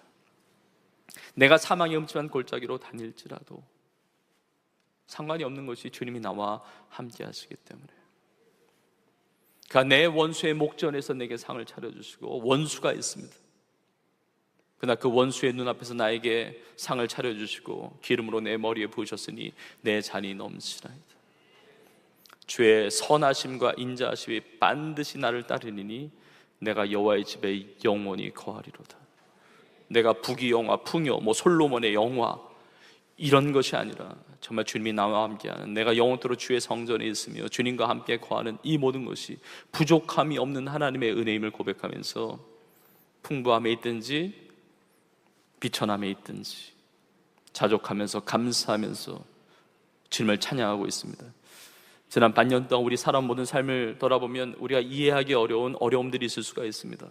내가 사망의 음침한 골짜기로 다닐지라도 상관이 없는 것이 주님이 나와 함께 하시기 때문에. 그러니까 내 원수의 목전에서 내게 상을 차려주시고, 원수가 있습니다. 그러나 그 원수의 눈앞에서 나에게 상을 차려주시고 기름으로 내 머리에 부으셨으니 내 잔이 넘치나이다. 주의 선하심과 인자하심이 반드시 나를 따르리니 내가 여호와의 집에 영원히 거하리로다. 내가 부귀 영화, 풍요, 솔로몬의 영화, 이런 것이 아니라 정말 주님이 나와 함께하는, 내가 영원토록 주의 성전에 있으며 주님과 함께 거하는 이 모든 것이 부족함이 없는 하나님의 은혜임을 고백하면서 풍부함에 있든지 비천함에 있든지 자족하면서 감사하면서 주님을 찬양하고 있습니다. 지난 반년 동안 우리 살아온 모든 삶을 돌아보면 우리가 이해하기 어려운 어려움들이 있을 수가 있습니다.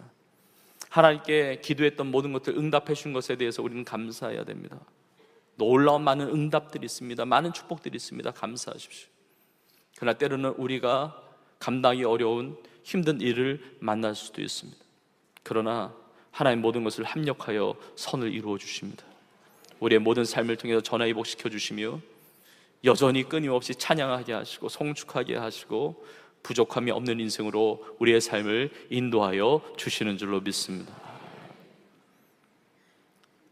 하나님께 기도했던 모든 것들 응답해 주신 것에 대해서 우리는 감사해야 됩니다. 놀라운 많은 응답들이 있습니다. 많은 축복들이 있습니다. 감사하십시오. 그러나 때로는 우리가 감당하기 어려운 힘든 일을 만날 수도 있습니다. 그러나 하나님 모든 것을 합력하여 선을 이루어 주십니다. 우리의 모든 삶을 통해서 전화위복시켜 주시며 여전히 끊임없이 찬양하게 하시고 송축하게 하시고 부족함이 없는 인생으로 우리의 삶을 인도하여 주시는 줄로 믿습니다.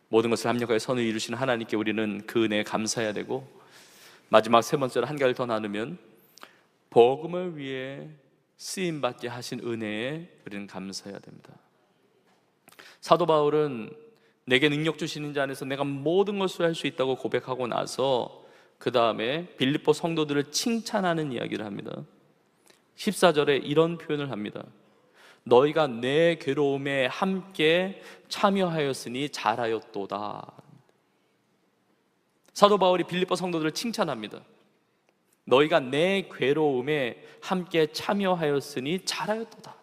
모든 것을 합력하여 선을 이루시는 하나님께 우리는 그 은혜에 감사해야 되고, 마지막 세 번째로 한 가지를 더 나누면 복음을 위해 쓰임받게 하신 은혜에 우리는 감사해야 됩니다. 사도 바울은 내게 능력 주시는 자 안에서 내가 모든 것을 할 수 있다고 고백하고 나서 그 다음에 빌립보 성도들을 칭찬하는 이야기를 합니다. 14절에 이런 표현을 합니다. 너희가 내 괴로움에 함께 참여하였으니 잘하였도다. 사도 바울이 빌립보 성도들을 칭찬합니다. 너희가 내 괴로움에 함께 참여하였으니 잘하였도다.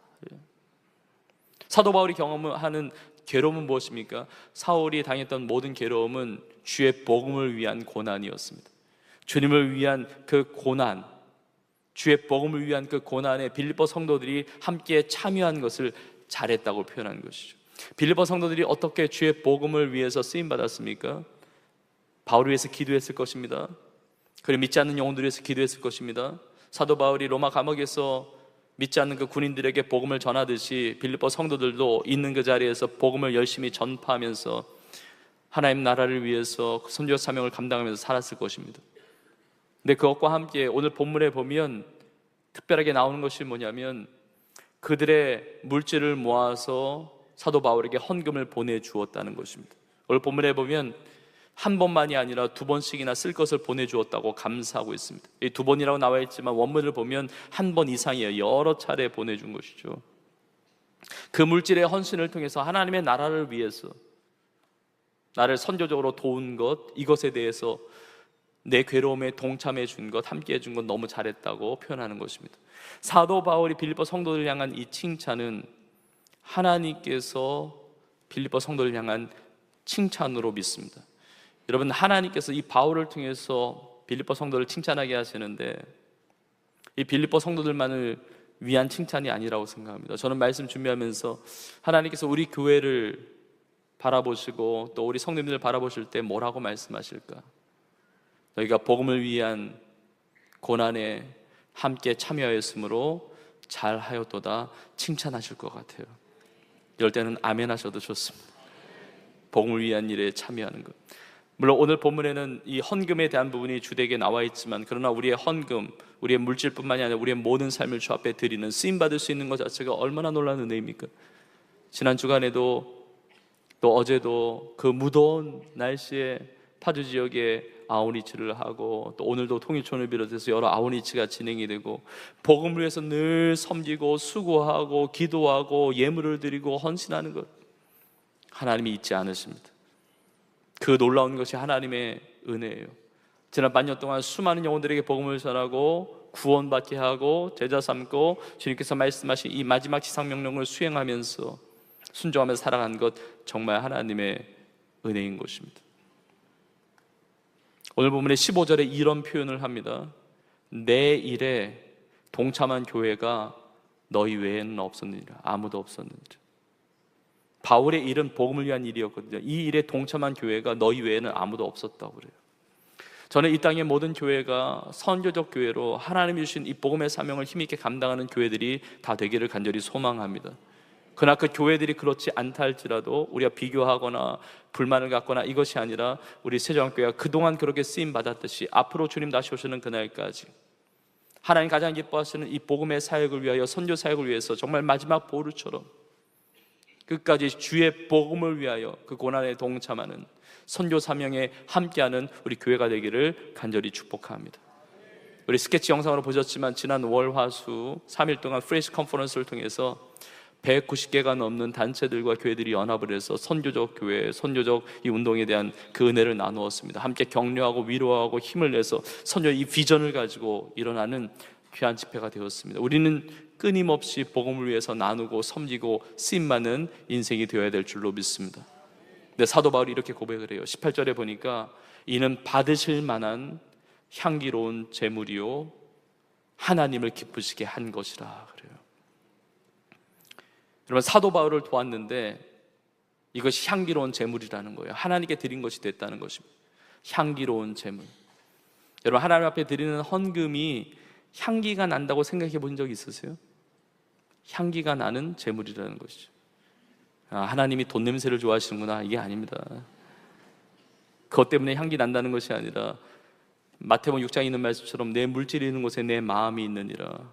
사도 바울이 경험하는 괴로움은 무엇입니까? 사울이 당했던 모든 괴로움은 주의 복음을 위한 고난이었습니다. 주님을 위한 그 고난, 주의 복음을 위한 그 고난에 빌립보 성도들이 함께 참여한 것을 잘했다고 표현한 것이죠. 빌립보 성도들이 어떻게 주의 복음을 위해서 쓰임 받았습니까? 바울을 위해서 기도했을 것입니다. 그리고 믿지 않는 영혼들을 위해서 기도했을 것입니다. 사도 바울이 로마 감옥에서 믿지 않는 그 군인들에게 복음을 전하듯이 빌립보 성도들도 있는 그 자리에서 복음을 열심히 전파하면서 하나님 나라를 위해서 선교 사명을 감당하면서 살았을 것입니다. 근데 그것과 함께 오늘 본문에 보면 특별하게 나오는 것이 뭐냐면 그들의 물질을 모아서 사도 바울에게 헌금을 보내주었다는 것입니다. 오늘 본문에 보면 한 번만이 아니라 두 번씩이나 쓸 것을 보내주었다고 감사하고 있습니다. 이 두 번이라고 나와 있지만 원문을 보면 한 번 이상이에요. 여러 차례 보내준 것이죠. 그 물질의 헌신을 통해서 하나님의 나라를 위해서 나를 선교적으로 도운 것, 이것에 대해서 내 괴로움에 동참해 준 것, 함께 해준 것 너무 잘했다고 표현하는 것입니다. 사도 바울이 빌립보 성도들을 향한 이 칭찬은 하나님께서 빌립보 성도를 향한 칭찬으로 믿습니다. 여러분, 하나님께서 이 바울을 통해서 빌립보 성도를 칭찬하게 하시는데 이 빌립보 성도들만을 위한 칭찬이 아니라고 생각합니다. 저는 말씀 준비하면서 하나님께서 우리 교회를 바라보시고 또 우리 성도님들을 바라보실 때 뭐라고 말씀하실까? 너희가 복음을 위한 고난에 함께 참여하였으므로 잘하였도다 칭찬하실 것 같아요. 이럴 때는 아멘 하셔도 좋습니다. 복음을 위한 일에 참여하는 것. 물론 오늘 본문에는 이 헌금에 대한 부분이 주되게 나와 있지만 그러나 우리의 헌금, 우리의 물질뿐만이 아니라 우리의 모든 삶을 주 앞에 드리는 쓰임받을 수 있는 것 자체가 얼마나 놀라운 은혜입니까? 지난 주간에도 또 어제도 그 무더운 날씨에 파주 지역에 아우니치를 하고 또 오늘도 통일촌을 비롯해서 여러 아우니치가 진행이 되고 복음을 위해서 늘 섬기고 수고하고 기도하고 예물을 드리고 헌신하는 것, 하나님이 잊지 않으십니다. 그 놀라운 것이 하나님의 은혜예요. 지난 반년 동안 수많은 영혼들에게 복음을 전하고 구원받게 하고 제자 삼고 주님께서 말씀하신 이 마지막 지상명령을 수행하면서 순종하면서 살아간 것, 정말 하나님의 은혜인 것입니다. 오늘 본문의 15절에 이런 표현을 합니다. 내 일에 동참한 교회가 너희 외에는 없었느니라. 아무도 없었느니라. 바울의 일은 복음을 위한 일이었거든요. 이 일에 동참한 교회가 너희 외에는 아무도 없었다고 그래요. 저는 이 땅의 모든 교회가 선교적 교회로 하나님이 주신 이 복음의 사명을 힘있게 감당하는 교회들이 다 되기를 간절히 소망합니다. 그러나 그 교회들이 그렇지 않다 할지라도 우리가 비교하거나 불만을 갖거나 이것이 아니라 우리 세종교회가 그동안 그렇게 쓰임 받았듯이 앞으로 주님 다시 오시는 그날까지 하나님 가장 기뻐하시는 이 복음의 사역을 위하여, 선교 사역을 위해서 정말 마지막 보루처럼 끝까지 주의 복음을 위하여 그 고난에 동참하는 선교 사명에 함께하는 우리 교회가 되기를 간절히 축복합니다. 우리 스케치 영상으로 보셨지만 지난 월, 화, 수 3일 동안 프레시 컨퍼런스를 통해서 190개가 넘는 단체들과 교회들이 연합을 해서 선교적 교회, 선교적 이 운동에 대한 그 은혜를 나누었습니다. 함께 격려하고 위로하고 힘을 내서 선교 이 비전을 가지고 일어나는 귀한 집회가 되었습니다. 우리는 끊임없이 복음을 위해서 나누고 섬기고 쓰임받는 인생이 되어야 될 줄로 믿습니다. 근데 사도 바울이 이렇게 고백을 해요. 18절에 보니까 이는 받으실 만한 향기로운 제물이요 하나님을 기쁘시게 한 것이라 그래요. 여러분, 사도 바울을 도왔는데 이것이 향기로운 제물이라는 거예요. 하나님께 드린 것이 됐다는 것입니다. 향기로운 제물. 여러분, 하나님 앞에 드리는 헌금이 향기가 난다고 생각해 본 적 있으세요? 향기가 나는 제물이라는 것이죠. 하나님이 돈 냄새를 좋아하시는구나, 이게 아닙니다. 그것 때문에 향기 난다는 것이 아니라 마태복음 6장에 있는 말씀처럼 내 물질이 있는 곳에 내 마음이 있느니라.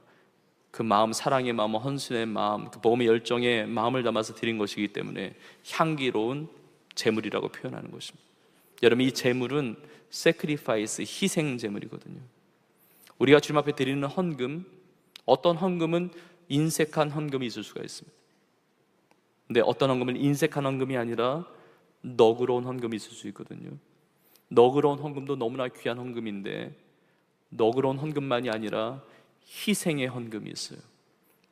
그 마음, 사랑의 마음, 헌신의 마음, 그 복음의 열정에 마음을 담아서 드린 것이기 때문에 향기로운 제물이라고 표현하는 것입니다. 여러분, 이 제물은 sacrifice, 희생 제물이거든요. 우리가 주님 앞에 드리는 헌금, 어떤 헌금은 인색한 헌금이 있을 수가 있습니다. 근데 어떤 헌금은 인색한 헌금이 아니라 너그러운 헌금이 있을 수 있거든요. 너그러운 헌금도 너무나 귀한 헌금인데 너그러운 헌금만이 아니라 희생의 헌금이 있어요.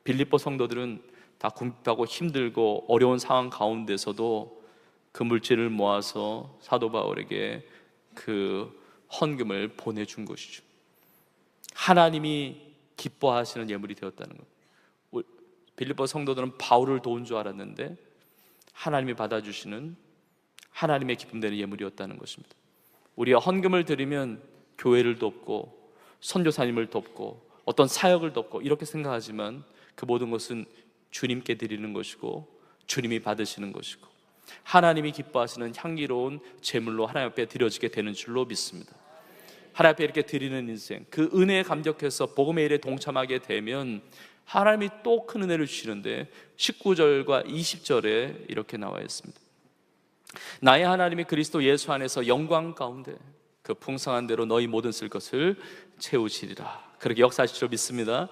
빌립보 성도들은 다 궁핍하고 힘들고 어려운 상황 가운데서도 그 물질을 모아서 사도 바울에게 그 헌금을 보내준 것이죠. 하나님이 기뻐하시는 예물이 되었다는 것. 빌립보 성도들은 바울을 도운 줄 알았는데 하나님이 받아주시는 하나님의 기쁨되는 예물이었다는 것입니다. 우리가 헌금을 드리면 교회를 돕고 선교사님을 돕고 어떤 사역을 돕고 이렇게 생각하지만 그 모든 것은 주님께 드리는 것이고 주님이 받으시는 것이고 하나님이 기뻐하시는 향기로운 제물로 하나님 앞에 드려지게 되는 줄로 믿습니다. 하나님 앞에 이렇게 드리는 인생, 그 은혜에 감격해서 복음의 일에 동참하게 되면 하나님이 또 큰 은혜를 주시는데 19절과 20절에 이렇게 나와 있습니다. 나의 하나님이 그리스도 예수 안에서 영광 가운데 그 풍성한 대로 너희 모든 쓸 것을 채우시리라. 그렇게 역사하실 줄 믿습니다.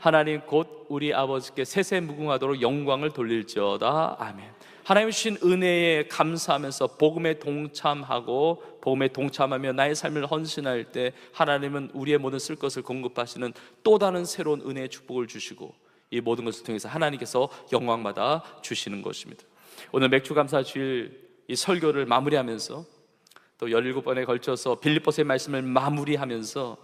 하나님 곧 우리 아버지께 세세무궁하도록 영광을 돌릴지어다. 아멘. 하나님 주신 은혜에 감사하면서 복음에 동참하고 복음에 동참하며 나의 삶을 헌신할 때 하나님은 우리의 모든 쓸 것을 공급하시는 또 다른 새로운 은혜의 축복을 주시고 이 모든 것을 통해서 하나님께서 영광받아 주시는 것입니다. 오늘 맥주감사 주일 이 설교를 마무리하면서 또 17번에 걸쳐서 빌립보서의 말씀을 마무리하면서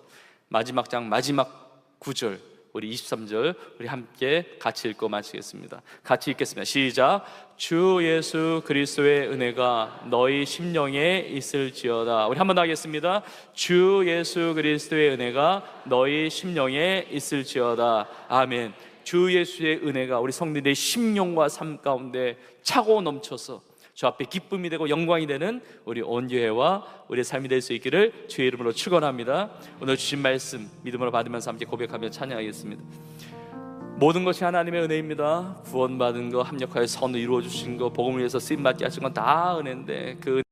마지막 장 마지막 9절 우리 23절 우리 함께 같이 읽고 마치겠습니다. 같이 읽겠습니다. 시작. 주 예수 그리스도의 은혜가 너희 심령에 있을지어다. 우리 한 번 더 하겠습니다. 주 예수 그리스도의 은혜가 너희 심령에 있을지어다. 아멘. 주 예수의 은혜가 우리 성도들의 심령과 삶 가운데 차고 넘쳐서 주 앞에 기쁨이 되고 영광이 되는 우리 온 교회와 우리의 삶이 될 수 있기를 주의 이름으로 축원합니다. 오늘 주신 말씀 믿음으로 받으면서 함께 고백하며 찬양하겠습니다. 모든 것이 하나님의 은혜입니다. 구원받은 거, 합력하여 선을 이루어 주신 거, 복음을 위해서 쓰임 받게 하신 건 다 은혜인데 그